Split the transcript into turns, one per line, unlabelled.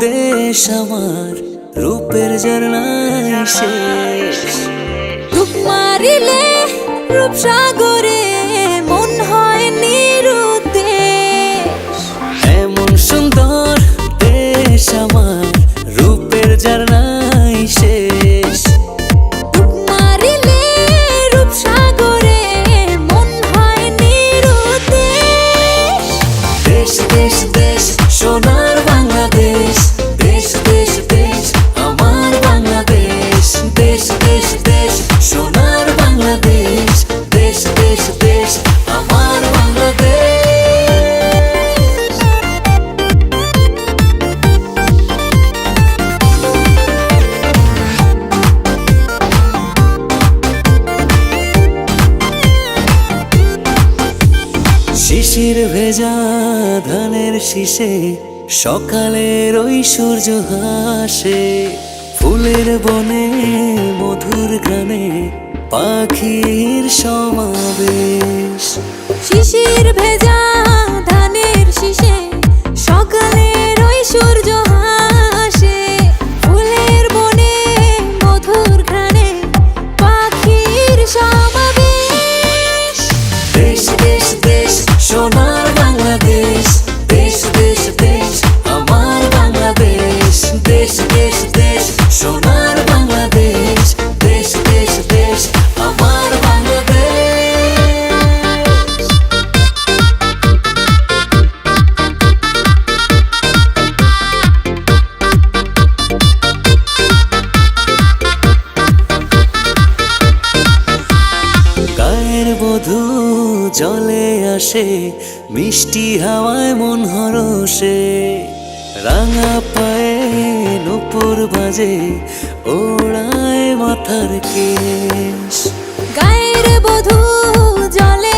দেশ আমার রূপের ঝর্ণায় শেষ।
রূপ মারিলে রূপসাগরে মন হয় নিরুদ্দেশ।
এমন সুন্দর দেশ আমার রূপের ঝর্ণায় শেষ।
রূপ মারিলে রূপসাগরে মন হয় নিরুদ্দেশ।
দেশ দেশ দেশ সোনার বাংলাদেশ, দেশ দেশ দেশ আমার বাংলাদেশ। দেশ দেশ দেশ সোনার বাংলাদেশ, দেশ দেশ দেশ আমার বাংলাদেশ। শিশির ভেজা ধানের শীষে সকালের ওই সূর্য হাসে। ফুলের বনে মধুর গানে পাখির সমাবেশ।
শিশির ভেজা ধানের শীষে সকালের ওই সূর্য হাসে। ফুলের বনে মধুর ঘ্রাণে পাখির সমাবেশ।
দেশ দেশ দেশ সোনার বাংলাদেশ, দেশ দেশ দেশ আমার বাংলাদেশ। দেশ দেশ দেশ সোনার বাংলাদেশ, দেশ দেশ দেশ আমার বাংলাদেশ। গায়ের বধূ জলে আসে, মিষ্টি হাওয়ায় মন হরষে। রাঙা পায়ে নূপুর বাজে, ওড়ায় মাথার কেশ।
গায়ের বধূ জলে